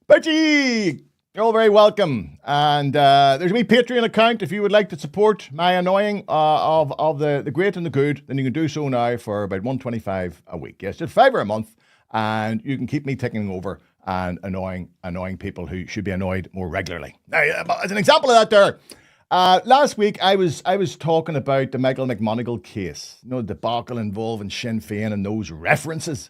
Betty, you're all very welcome. And there's a wee Patreon account if you would like to support my annoying of the great and the good. Then you can do so now for about $1.25 a week. Yes, just $5 a month, and you can keep me ticking over and annoying people who should be annoyed more regularly. Now, as an example of that, there. Last week I was talking about the Michael McMonagle case, the debacle involving Sinn Fein and those references.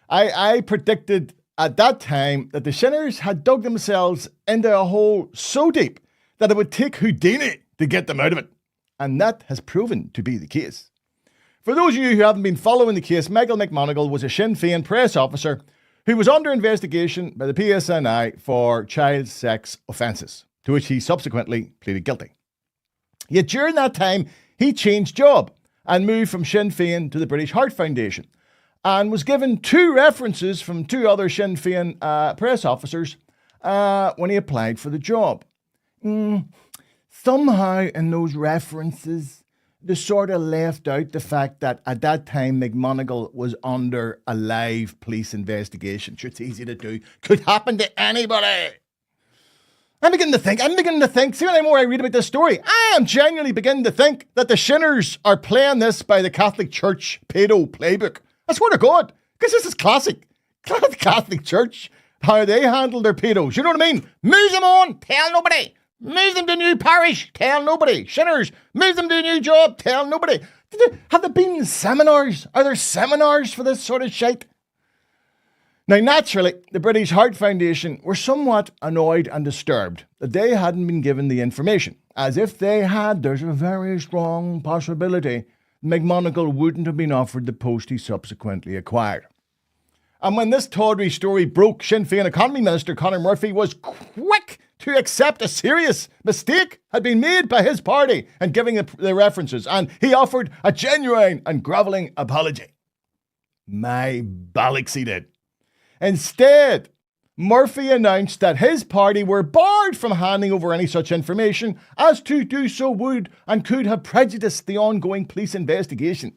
I predicted at that time that the Shinners had dug themselves into a hole so deep that it would take Houdini to get them out of it. And that has proven to be the case. For those of you who haven't been following the case, Michael McMonagle was a Sinn Fein press officer who was under investigation by the PSNI for child sex offences, to which he subsequently pleaded guilty. Yet during that time, he changed job and moved from Sinn Fein to the British Heart Foundation, and was given 2 references from 2 other Sinn Fein press officers when he applied for the job. Somehow in those references, they sort of left out the fact that at that time McMonagle was under a live police investigation. Sure, it's easy to do. Could happen to anybody. I'm beginning to think, see, the more I read about this story, I am genuinely beginning to think that the Shinners are playing this by the Catholic Church paedo playbook. I swear to God, because this is classic. Catholic Church, how they handle their pedos. You know what I mean? Move them on, tell nobody. Move them to a new parish, tell nobody. Shinners, move them to a new job, tell nobody. Have there been seminars? Are there seminars for this sort of shite? Now, naturally, the British Heart Foundation were somewhat annoyed and disturbed that they hadn't been given the information. As if they had, there's a very strong possibility McMonagle wouldn't have been offered the post he subsequently acquired. And when this tawdry story broke, Sinn Féin Economy Minister Conor Murphy was quick to accept a serious mistake had been made by his party in giving the references, and he offered a genuine and grovelling apology. My bollocks he did. Instead, Murphy announced that his party were barred from handing over any such information, as to do so would and could have prejudiced the ongoing police investigation.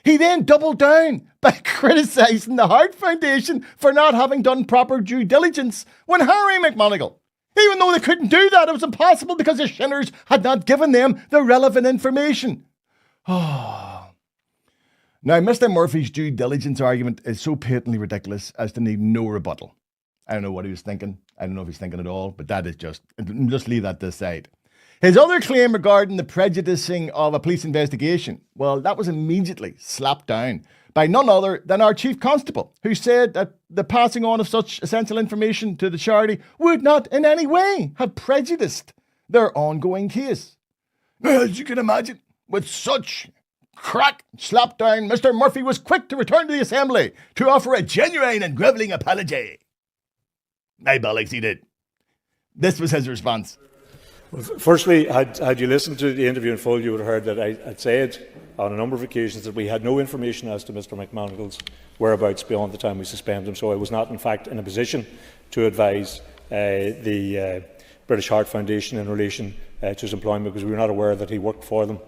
He then doubled down by criticising the Heart Foundation for not having done proper due diligence when hiring McMonagle. Even though they couldn't do that, it was impossible because the Shinners had not given them the relevant information. Now, Mr. Murphy's due diligence argument is so patently ridiculous as to need no rebuttal. I don't know what he was thinking. I don't know if he's thinking at all, but that is just leave that to the side. His other claim regarding the prejudicing of a police investigation, well, that was immediately slapped down by none other than our chief constable, who said that the passing on of such essential information to the charity would not in any way have prejudiced their ongoing case. As you can imagine, with such crack slapped down, Mr. Murphy was quick to return to the assembly to offer a genuine and grovelling apology. My bollocks, he did. This was his response. Well, firstly, had you listened to the interview in full, you would have heard that I'd said on a number of occasions that we had no information as to Mr. McMonagle's whereabouts beyond the time we suspended him, so I was not in fact in a position to advise the British Heart Foundation in relation to his employment, because we were not aware that he worked for them.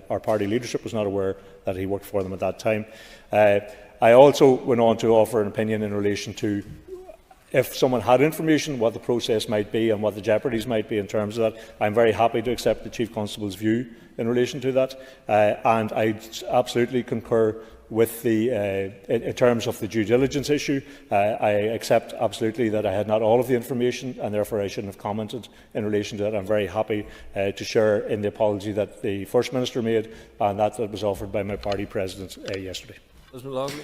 Our party leadership was not aware that he worked for them at that time. I also went on to offer an opinion in relation to if someone had information, what the process might be and what the jeopardies might be in terms of that. I'm very happy to accept the Chief Constable's view in relation to that, and I absolutely concur with the in terms of the due diligence issue. I accept absolutely that I had not all of the information, and therefore I shouldn't have commented in relation to that. I'm very happy to share in the apology that the First Minister made and that was offered by my party president yesterday.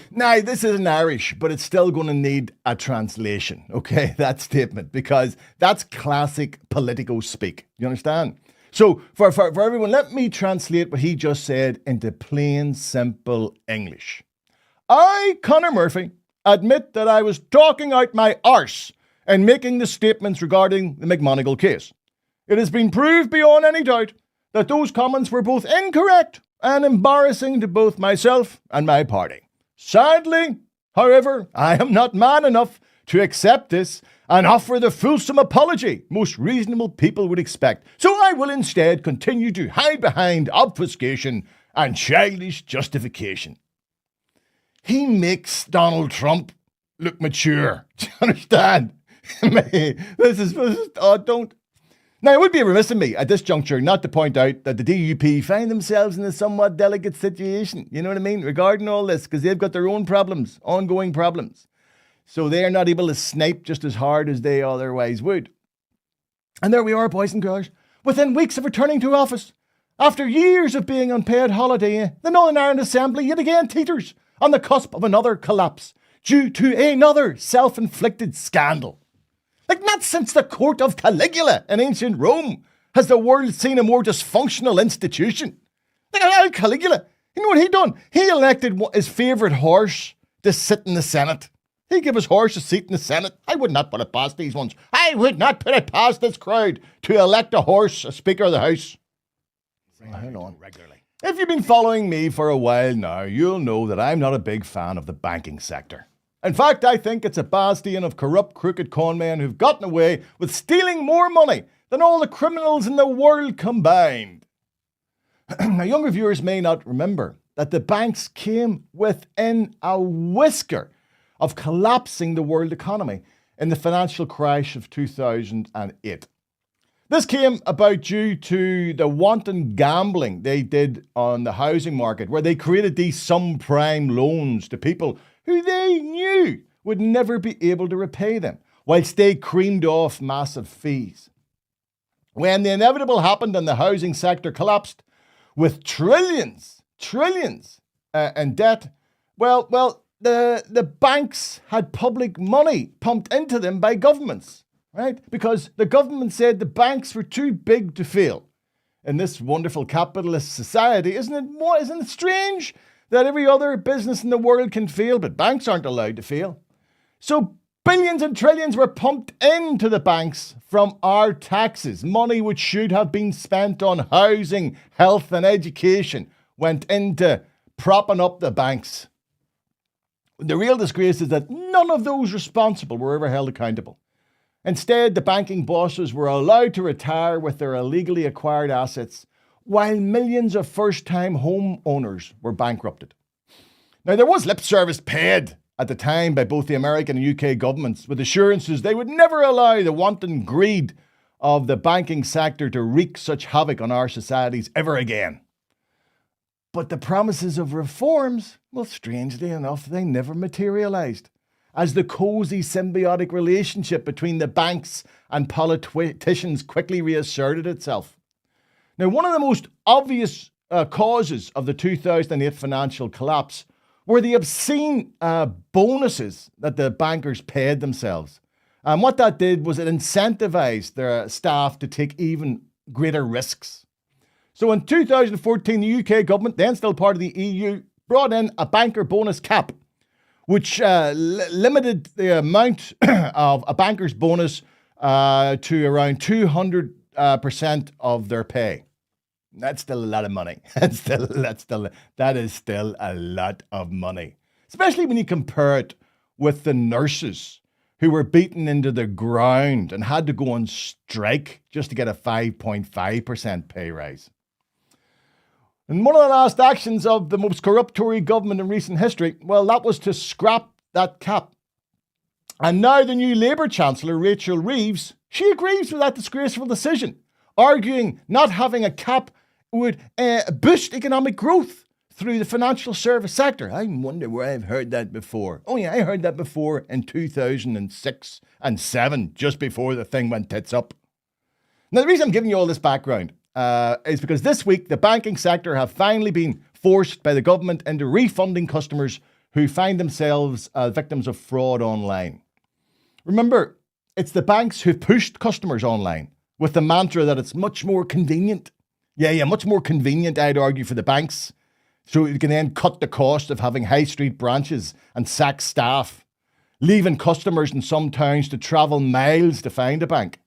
Now, this isn't Irish, but it's still going to need a translation, okay, that statement, because that's classic politico speak. You understand? So, for everyone, let me translate what he just said into plain, simple English. I, Conor Murphy, admit that I was talking out my arse and making the statements regarding the McMonagle case. It has been proved beyond any doubt that those comments were both incorrect and embarrassing to both myself and my party. Sadly, however, I am not man enough to accept this and offer the fulsome apology most reasonable people would expect. So I will instead continue to hide behind obfuscation and childish justification. He makes Donald Trump look mature. Do you understand? Don't. Now, it would be remiss of me at this juncture not to point out that the DUP find themselves in a somewhat delicate situation, you know what I mean, regarding all this, because they've got their own problems, ongoing problems. So they are not able to snipe just as hard as they otherwise would. And there we are, boys and girls, within weeks of returning to office. After years of being on paid holiday, the Northern Ireland Assembly yet again teeters on the cusp of another collapse due to another self-inflicted scandal. Like, not since the court of Caligula in ancient Rome has the world seen a more dysfunctional institution. Like, Caligula, you know what he done? He elected his favourite horse to sit in the Senate. He gave his horse a seat in the Senate. I would not put it past these ones. I would not put it past this crowd to elect a horse as Speaker of the House. Hang on. Regularly. If you've been following me for a while now, you'll know that I'm not a big fan of the banking sector. In fact, I think it's a bastion of corrupt, crooked conmen who've gotten away with stealing more money than all the criminals in the world combined. Now, younger viewers may not remember that the banks came within a whisker of collapsing the world economy in the financial crash of 2008. This came about due to the wanton gambling they did on the housing market, where they created these subprime loans to people who they knew would never be able to repay them, whilst they creamed off massive fees. When the inevitable happened and the housing sector collapsed with trillions in debt, the banks had public money pumped into them by governments, right? Because the government said the banks were too big to fail. In this wonderful capitalist society, isn't it strange that every other business in the world can fail, but banks aren't allowed to fail? So billions and trillions were pumped into the banks from our taxes. Money which should have been spent on housing, health and education went into propping up the banks. The real disgrace is that none of those responsible were ever held accountable. Instead, the banking bosses were allowed to retire with their illegally acquired assets, while millions of first-time homeowners were bankrupted. Now, there was lip service paid at the time by both the American and UK governments with assurances they would never allow the wanton greed of the banking sector to wreak such havoc on our societies ever again. But the promises of reforms, well, strangely enough, they never materialised, as the cosy symbiotic relationship between the banks and politicians quickly reasserted itself. Now, one of the most obvious causes of the 2008 financial collapse were the obscene bonuses that the bankers paid themselves. And what that did was it incentivized their staff to take even greater risks. So in 2014, the UK government, then still part of the EU, brought in a banker bonus cap, which limited the amount of a banker's bonus to around 200% of their pay. That's still a lot of money. That is still a lot of money, especially when you compare it with the nurses who were beaten into the ground and had to go on strike just to get a 5.5% pay rise. And one of the last actions of the most corrupt Tory government in recent history, well, that was to scrap that cap. And now the new Labour Chancellor, Rachel Reeves, she agrees with that disgraceful decision, arguing not having a cap would boost economic growth through the financial service sector. I wonder where I've heard that before. Oh yeah, I heard that before in 2006 and 7, just before the thing went tits up. Now, the reason I'm giving you all this background is because this week the banking sector have finally been forced by the government into refunding customers who find themselves victims of fraud online. Remember, it's the banks who've pushed customers online with the mantra that it's much more convenient. Yeah, much more convenient, I'd argue, for the banks. So you can then cut the cost of having high street branches and sack staff, leaving customers in some towns to travel miles to find a bank.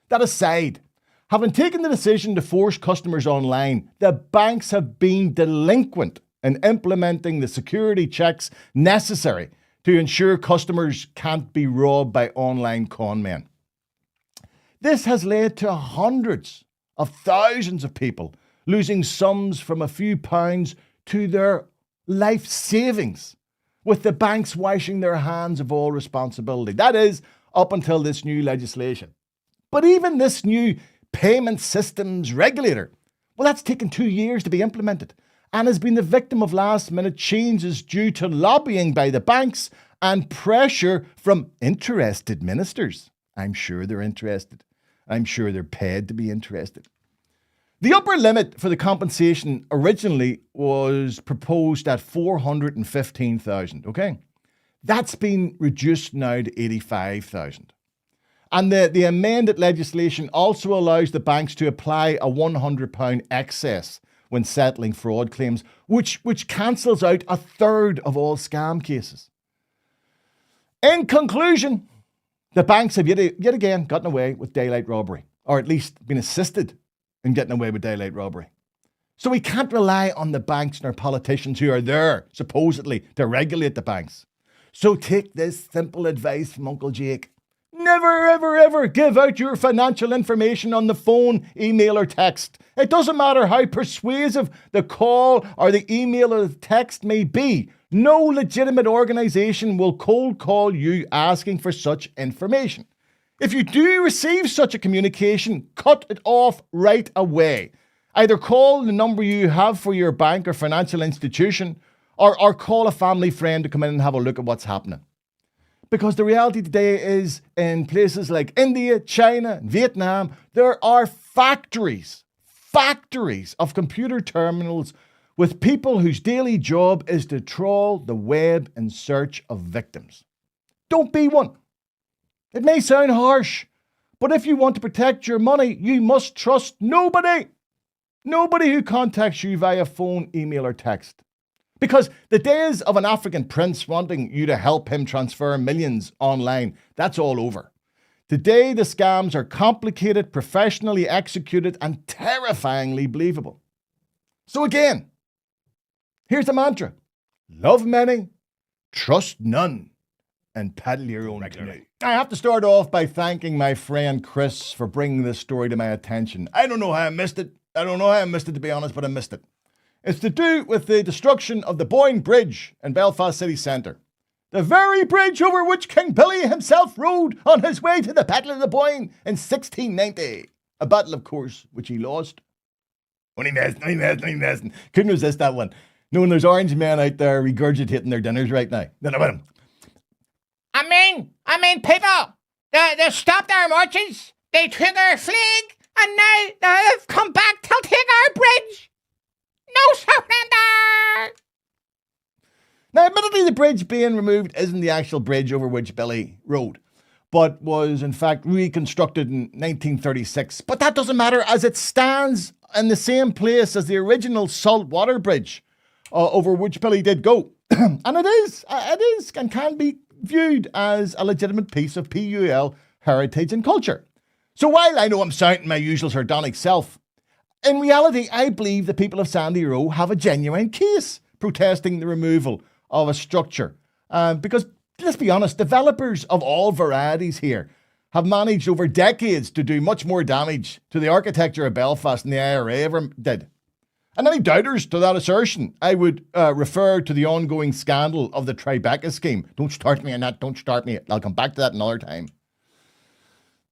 That aside, having taken the decision to force customers online, the banks have been delinquent in implementing the security checks necessary to ensure customers can't be robbed by online conmen. This has led to hundreds of thousands of people losing sums from a few pounds to their life savings, with the banks washing their hands of all responsibility. That is, up until this new legislation. But even this new payment systems regulator, well, that's taken 2 years to be implemented and has been the victim of last-minute changes due to lobbying by the banks and pressure from interested ministers. I'm sure they're interested. I'm sure they're paid to be interested. The upper limit for the compensation originally was proposed at $415,000, okay? That's been reduced now to $85,000. And the amended legislation also allows the banks to apply a £100 excess when settling fraud claims, which cancels out a third of all scam cases. In conclusion, the banks have yet again gotten away with daylight robbery, or at least been assisted in getting away with daylight robbery. So we can't rely on the banks and our politicians who are there, supposedly, to regulate the banks. So take this simple advice from Uncle Jake. Never, ever, ever give out your financial information on the phone, email or text. It doesn't matter how persuasive the call or the email or the text may be. No legitimate organisation will cold call you asking for such information. If you do receive such a communication, cut it off right away. Either call the number you have for your bank or financial institution, or call a family friend to come in and have a look at what's happening. Because the reality today is, in places like India, China, and Vietnam, there are factories of computer terminals with people whose daily job is to trawl the web in search of victims. Don't be one. It may sound harsh, but if you want to protect your money, you must trust nobody. Nobody who contacts you via phone, email, or text. Because the days of an African prince wanting you to help him transfer millions online, that's all over. Today, the scams are complicated, professionally executed, and terrifyingly believable. So again, here's the mantra. Love many, trust none, and paddle your own canoe. I have to start off by thanking my friend Chris for bringing this story to my attention. I don't know how I missed it. To be honest, but I missed it. It's to do with the destruction of the Boyne Bridge in Belfast city centre. The very bridge over which King Billy himself rode on his way to the Battle of the Boyne in 1690. A battle, of course, which he lost. Only messing. Couldn't resist that one. Knowing there's orange men out there regurgitating their dinners right now. I mean, people, they stopped our marches, they took our flag, and now they've come back to take our bridge. No surrender! Now, admittedly, the bridge being removed isn't the actual bridge over which Billy rode, but was in fact reconstructed in 1936. But that doesn't matter, as it stands in the same place as the original saltwater bridge over which Billy did go. And it is and can be viewed as a legitimate piece of PUL heritage and culture. So while I know I'm sounding my usual sardonic self, in reality, I believe the people of Sandy Row have a genuine case protesting the removal of a structure. Because, let's be honest, developers of all varieties here have managed over decades to do much more damage to the architecture of Belfast than the IRA ever did. And any doubters to that assertion, I would refer to the ongoing scandal of the Tribeca scheme. Don't start me on that, don't start me. I'll come back to that another time.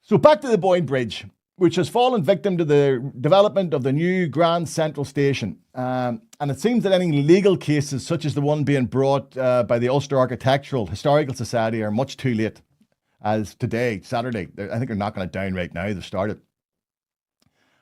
So back to the Boyne Bridge, which has fallen victim to the development of the new Grand Central Station. And it seems that any legal cases, such as the one being brought by the Ulster Architectural Historical Society, are much too late. As today, Saturday, I think they're knocking it down right now. They've started.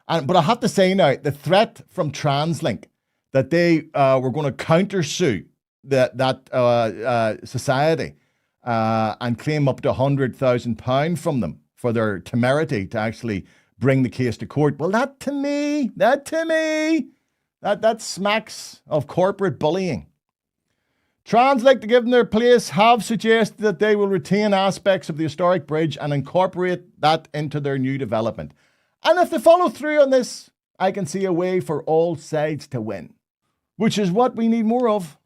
But I have to say now, the threat from Translink that they were going to countersue that society and claim up to £100,000 from them for their temerity to actually bring the case to court. Well, that smacks of corporate bullying. Translink, to give them their place, have suggested that they will retain aspects of the historic bridge and incorporate that into their new development. And if they follow through on this, I can see a way for all sides to win, which is what we need more of.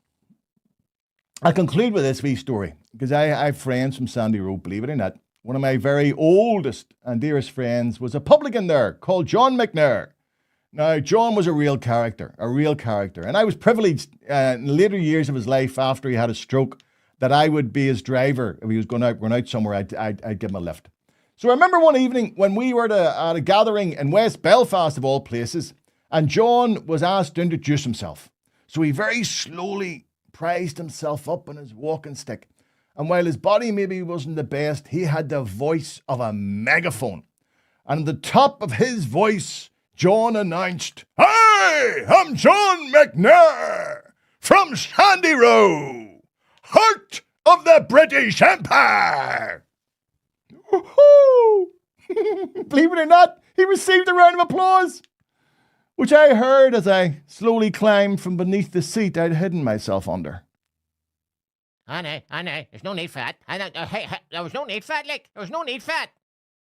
I'll conclude with this wee story, because I have friends from Sandy Row, believe it or not. One of my very oldest and dearest friends was a publican there called John McNair. Now, John was a real character. And I was privileged in the later years of his life after he had a stroke that I would be his driver if he was going out somewhere. I'd give him a lift. So I remember one evening when we were at a gathering in West Belfast, of all places, and John was asked to introduce himself. So he very slowly prized himself up on his walking stick. And while his body maybe wasn't the best, he had the voice of a megaphone. And at the top of his voice, John announced, "Hi, I'm John McNair from Sandy Row, heart of the British Empire." Woohoo! Believe it or not, he received a round of applause, which I heard as I slowly climbed from beneath the seat I'd hidden myself under. I know. There's no need for that. Hey, there was no need for that, like. There was no need for that.